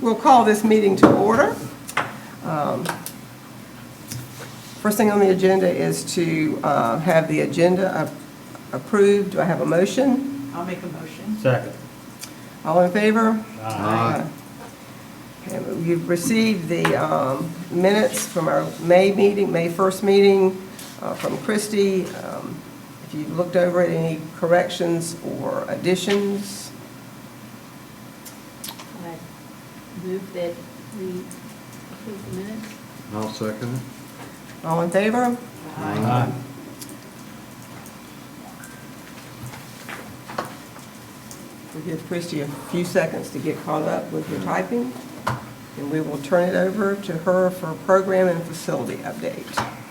We'll call this meeting to order. First thing on the agenda is to have the agenda approved. Do I have a motion? I'll make a motion. Second. All in favor? Aye. Okay, you've received the minutes from our May 1st meeting from Christie. If you've looked over it, any corrections or additions? I move that we approve the minutes. I'll second it. All in favor? Aye. We'll give Christie a few seconds to get caught up with her typing, and we will turn it over to her for a program and facility update.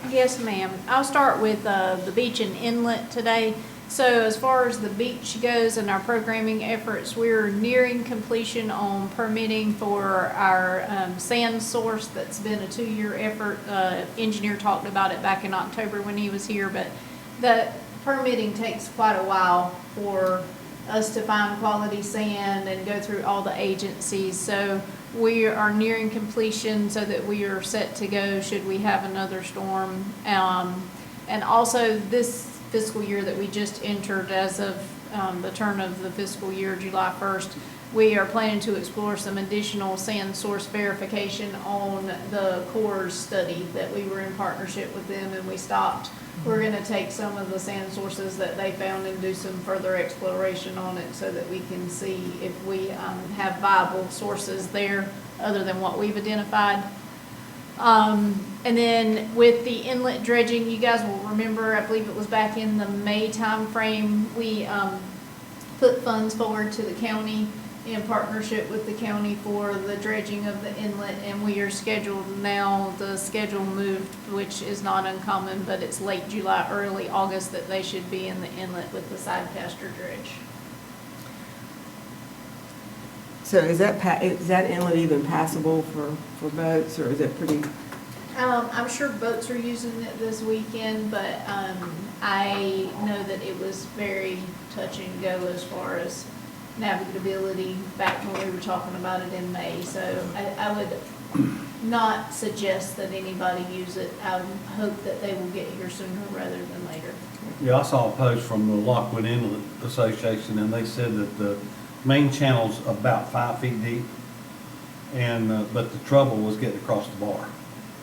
Yes, ma'am. I'll start with the beach and inlet today. So as far as the beach goes and our programming efforts, we're nearing completion on permitting for our sand source. That's been a 2-year effort. Engineer talked about it back in October when he was here, but the permitting takes quite a while for us to find quality sand and go through all the agencies. So we are nearing completion so that we are set to go should we have another storm. And also this fiscal year that we just entered, as of the turn of the fiscal year, July 1st, we are planning to explore some additional sand source verification on the Corps study that we were in partnership with them and we stopped. We're going to take some of the sand sources that they found and do some further exploration on it so that we can see if we have viable sources there other than what we've identified. And then with the inlet dredging, you guys will remember, I believe it was back in the May time frame, we put funds forward to the county in partnership with the county for the dredging of the inlet, and we are scheduled now, the schedule moved, which is not uncommon, but it's late July, early August that they should be in the inlet with the side pasture dredge. So is that inlet even passable for boats, or is it pretty? I'm sure boats are using it this weekend, but I know that it was very touch and go as far as navigability back when we were talking about it in May. So I would not suggest that anybody use it. I hope that they will get here sooner rather than later. Yeah, I saw a post from the Lockwood Inlet Association, and they said that the main channel's about 5 feet deep, and but the trouble was getting across the bar.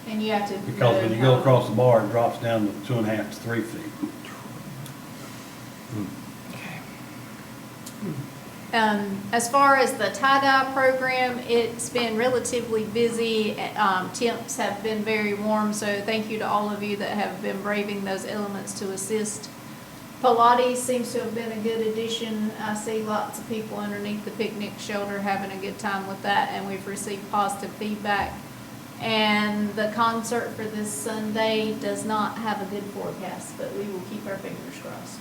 And you have to Because when you go across the bar, it drops down to 2.5 to 3 feet. As far as the tie-dye program, it's been relatively busy. Temps have been very warm, so thank you to all of you that have been braving those elements to assist. Pilates seems to have been a good addition. I see lots of people underneath the picnic shelter having a good time with that, and we've received positive feedback. And the concert for this Sunday does not have a good forecast, but we will keep our fingers crossed.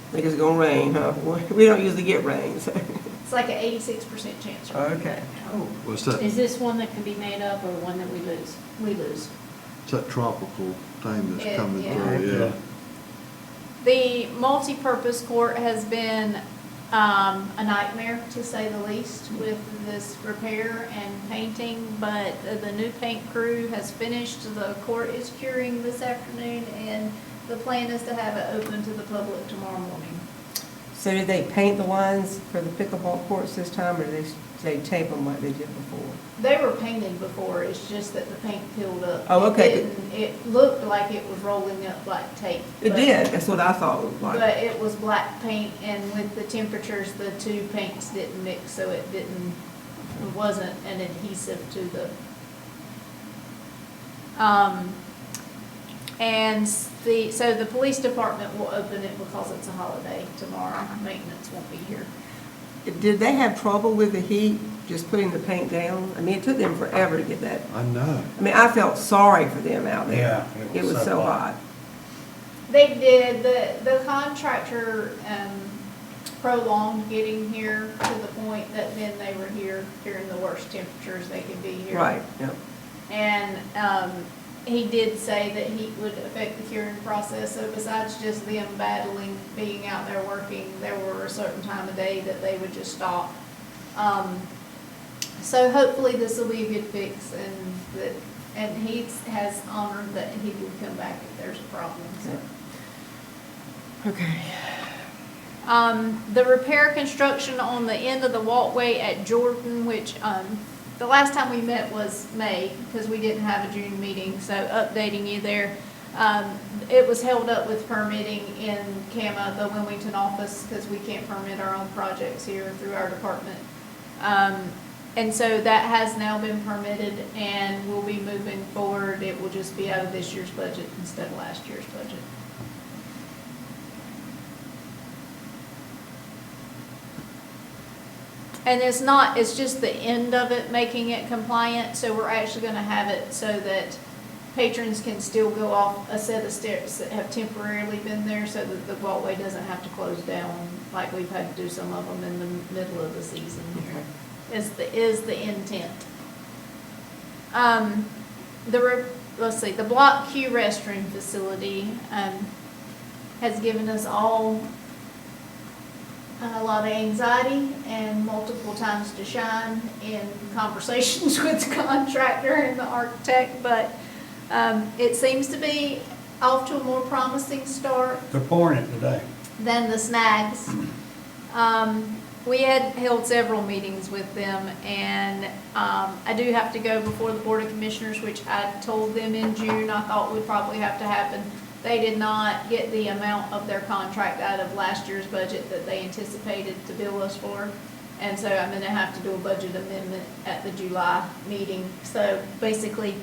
I think it's gonna rain, huh? We don't usually get rain, so. It's like an 86% chance. Okay. Oh. What's that? Is this one that can be made up or one that we lose? We lose. It's that tropical thing that's coming Yeah. through, yeah. The multi-purpose court has been a nightmare, to say the least, with this repair and painting, but the new paint crew has finished. The court is curing this afternoon, and the plan is to have it open to the public tomorrow morning. So did they paint the lines for the pickleball courts this time, or did they tape them like they did before? They were painted before, it's just that the paint peeled up. Oh, okay. It looked like it was rolling up like tape. It did, that's what I thought it was like. But it was black paint, and with the temperatures, the two paints didn't mix, so it wasn't an adhesive to the. So the police department will open it because it's a holiday tomorrow. Maintenance won't be here. Did they have trouble with the heat, just putting the paint down? I mean, it took them forever to get that. I know. I mean, I felt sorry for them out there. Yeah, It was so hot. They did. The contractor prolonged getting here to the point that then they were here during the worst temperatures they could be here. Right, yep. And he did say that heat would affect the curing process. So besides just them battling, being out there working, there were a certain time of day that they would just stop. So hopefully this will be a good fix, and he has honored that he would come back if there's a problem, so. Okay. The repair construction on the end of the walkway at Jordan, which, the last time we met was May, because we didn't have a June meeting, so updating you there. It was held up with permitting in CAMA, the Wilmington office, because we can't permit our own projects here through our department. And so that has now been permitted and will be moving forward. It will just be out of this year's budget instead of last year's budget. And it's just the end of it making it compliant, so we're actually gonna have it so that patrons can still go off a set of steps that have temporarily been there so that the walkway doesn't have to close down like we've had to do some of them in the middle of the season. Okay. Is the intent. Let's see, the Block Q restroom facility, has given us all a lot of anxiety and multiple times to shine in conversations with the contractor and the architect, but it seems to be off to a more promising start They're pouring it today. than the snags. We had held several meetings with them, and I do have to go before the Board of Commissioners, which I told them in June I thought would probably have to happen. They did not get the amount of their contract out of last year's budget that they anticipated to bill us for. And so I'm gonna have to do a budget amendment at the July meeting. So basically,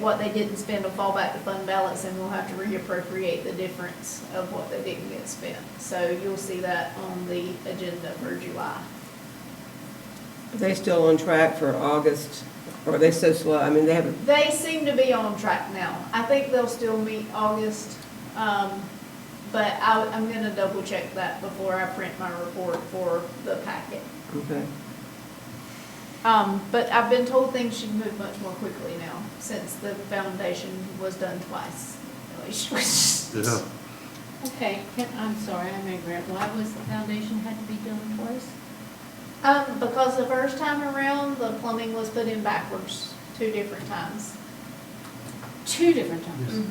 what they didn't spend will fall back to fund balance, and we'll have to reappropriate the difference of what they didn't get spent. So you'll see that on the agenda for July. Are they still on track for August, or are they so slow? I mean, they haven't, They seem to be on track now. I think they'll still meet August, but I'm gonna double check that before I print my report for the packet. okay. But I've been told things should move much more quickly now, since the foundation was done twice. Yeah. Okay, I'm sorry, I may grab, why was the foundation had to be done twice? Because the first time around, the plumbing was put in backwards 2 different times. 2 different times. Yes.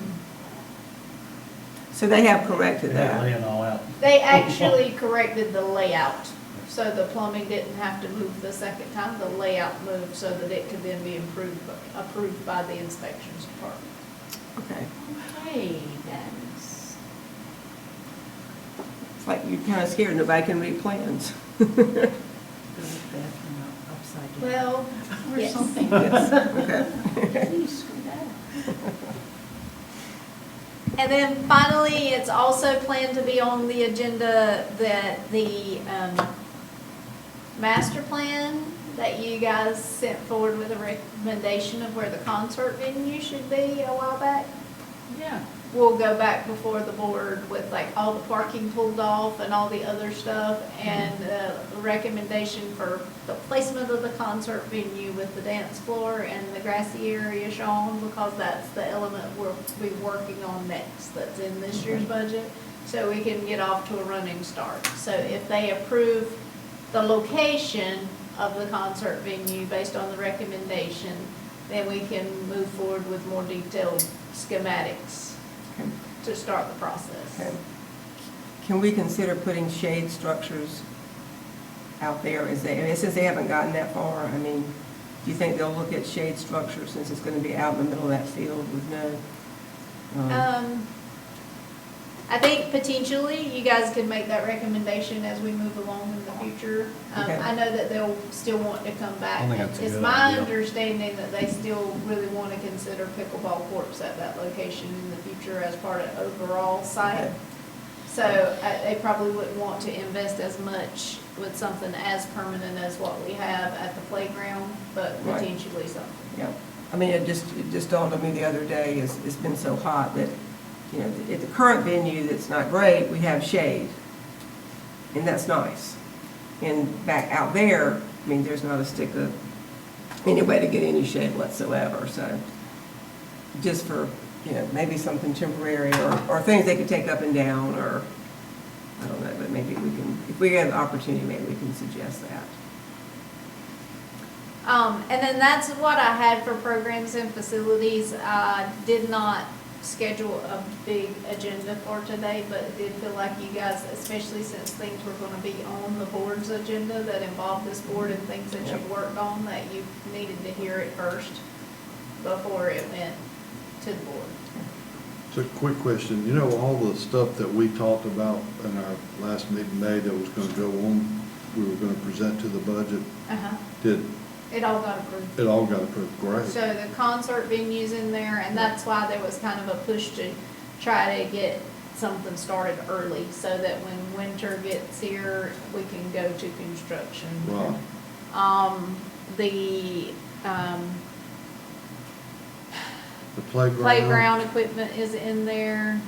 So they have corrected They're that. laying all out. They actually corrected the layout, so the plumbing didn't have to move the second time. The layout moved so that it could then be approved by the inspections department. Okay. Okay, that's, It's like you're kind of scared nobody can read plans. upside down. Well, Or yes. something. Okay. Please screw that up. And then finally, it's also planned to be on the agenda that the master plan that you guys sent forward with a recommendation of where the concert venue should be a while back. Yeah. We'll go back before the board with like all the parking pulled off and all the other stuff, and a recommendation for the placement of the concert venue with the dance floor and the grassy area shown, because that's the element we'll be working on next that's in this year's budget, so we can get off to a running start. So if they approve the location of the concert venue based on the recommendation, then we can move forward with more detailed schematics Okay. to start the process. Okay. Can we consider putting shade structures out there as they, I mean, since they haven't gotten that far? I mean, do you think they'll look at shade structures since it's going to be out in the middle of that field with no? I think potentially you guys could make that recommendation as we move along in the future. Okay. I know that they'll still want to come back. I think that's a It's good my idea. understanding that they still really want to consider pickleball courts at that location in the future as part of overall site. Okay. So they probably wouldn't want to invest as much with something as permanent as what we have at the playground, but Right. potentially something. Yeah. I mean, it just dawned on me the other day, it's been so hot that, you know, at the current venue that's not great, we have shade. And that's nice. And back out there, I mean, there's not a stick of any way to get any shade whatsoever, so just for, you know, maybe something temporary or things they could take up and down, or, I don't know, but maybe we can, if we have the opportunity, maybe we can suggest that. And then that's what I had for programs and facilities. I did not schedule a big agenda for today, but did feel like you guys, especially since things were gonna be on the board's agenda that involved this board and things that you've worked on, that you needed to hear it first before it went to the board. So quick question, you know, all the stuff that we talked about in our last meeting in May that was gonna go on, we were gonna present to the budget, did, It all got approved. it all got approved, great. So the concert venue's in there, and that's why there was kind of a push to try to get something started early, so that when winter gets here, we can go to construction. Right. The, The playground. playground equipment is in there,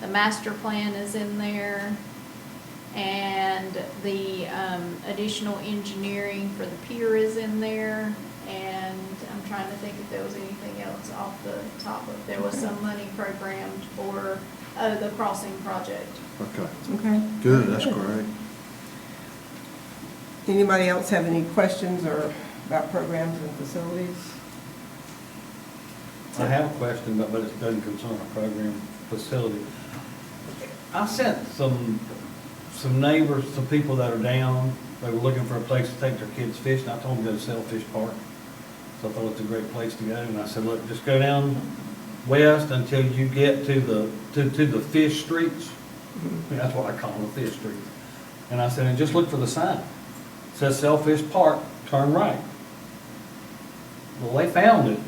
the master plan is in there, and the, additional engineering for the pier is in there, and I'm trying to think if there was anything else off the top of, there was some money programmed for, the crossing project. Okay, Okay. good, that's great. Anybody else have any questions or about programs and facilities? I have a question, but it doesn't concern our program facility. I sent some neighbors, some people that are down, they were looking for a place to take their kids fishing. I told them to go to Sailfish Park. So I thought it's a great place to go. And I said, look, just go down west until you get to the fish streets. That's what I call them, the fish streets. And I said, and just look for the sign. It says Sailfish Park, turn right. Well, they found it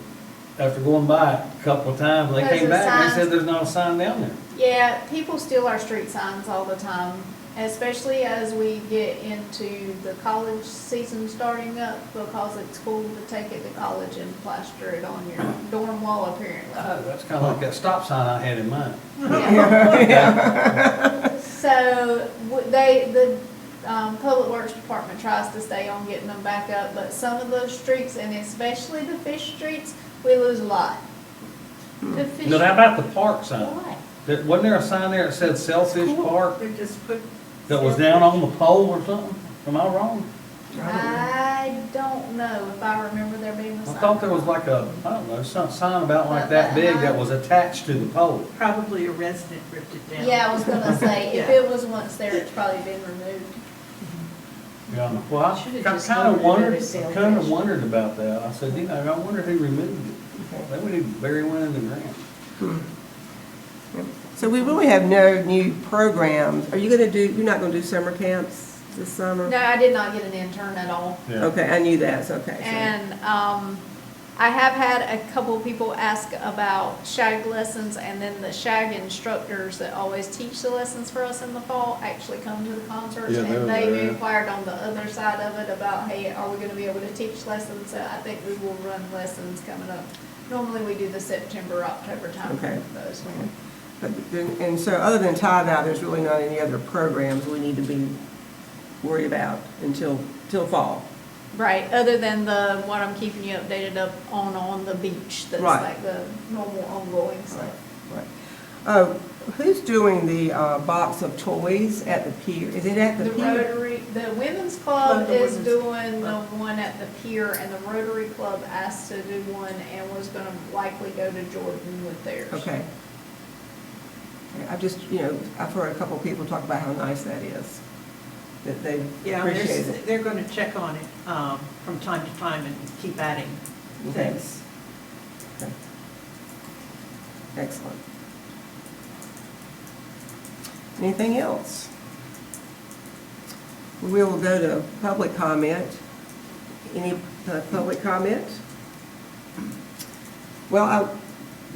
after going by it a couple of times. They Because came the back and they signs- said there's not a sign down there. Yeah, people steal our street signs all the time, especially as we get into the college season starting up, because it's cool to take it to college and plaster it on your dorm wall apparently. That's kind of like that stop sign I had in mind. So the Public Works Department tries to stay on getting them back up, but some of those streets, and especially the fish streets, we lose a lot. The fish. Now, how about the park sign? Why? Wasn't there a sign there that said Sailfish Park They just put. that was down on the pole or something? Am I wrong? I don't know if I remember there being a I sign. thought there was like a, I don't know, some sign about like that big that was attached to the pole. Probably a resident ripped it down. Yeah, I was gonna say, if Yeah. it was once there, it's probably been removed. Yeah, well, I Should've kind just of loaded it wondered, as I kind Sailfish. of wondered about that. I said, you know, I wonder who removed it. They would need to bury one in the ground. So we really have no new programs. Are you gonna do, you're not gonna do summer camps this summer? No, I did not get an intern at all. Yeah. Okay, I knew that, so okay. so- And, I have had a couple of people ask about shag lessons, and then the shag instructors that always teach the lessons for us in the fall actually come to the concerts. Yeah, they're And they've there. inquired on the other side of it about, hey, are we gonna be able to teach lessons? So I think we will run lessons coming up. Normally, we do the September, October time Okay. with those. But then- And so other than tie-dye, there's really not any other programs we need to be worried about until fall. Right, other than what I'm keeping you updated up on the beach, that's Right. like the normal ongoing stuff. Right. Who's doing the box of toys at the pier? Is it at the The pier? Rotary, the Women's Club The is Women's doing the Club. one at the pier, and the Rotary Club asked to do one and was gonna likely go to Jordan with theirs. Okay. I've just, I've heard a couple of people talk about how nice that is, that they Yeah, appreciate it. they're gonna check on it, from time to time and keep adding Okay. things. Okay. Excellent. Anything else? We will go to public comment. Any public comment? Well,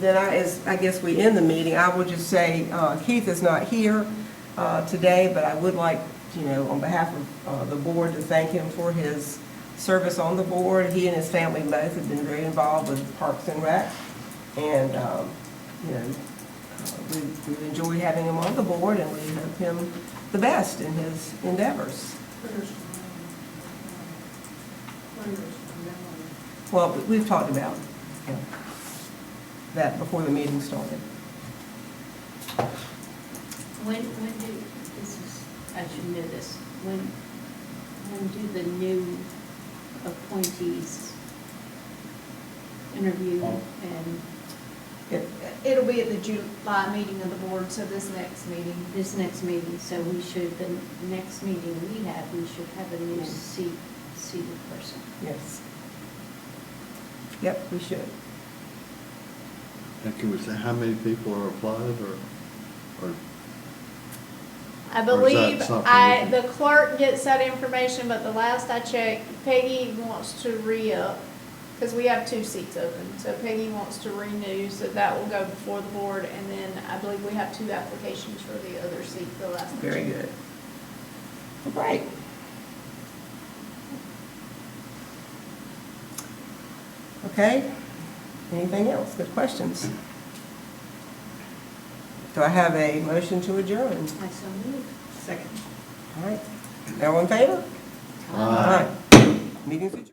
I guess we end the meeting. I would just say Keith is not here today, but I would like, on behalf of the board, to thank him for his service on the board. He and his family both have been very involved with Parks and Rec. And, we've enjoyed having him on the board, and we hope him the best in his endeavors. Well, we've talked about that before the meeting started. When do, this is, I should know this, when do the new appointees interview Oh. and It'll be at the July meeting of the board, so this next meeting. this next meeting, so we should, the next meeting we should have a new seated person. Yes. Yep, we should. And can we say how many people are applied, or? I Or is that believe something we the clerk gets that information, but the last I checked, Peggy wants to re-up, because we have 2 seats open. So Peggy wants to renew, so that will go before the board, and then I believe we have 2 applications for the other seat, the last I Very checked. good. Right. Okay, anything else? Good questions? Do I have a motion to adjourn? I so moved. Second. All right, everyone in favor? Aye. Meeting's adjourned.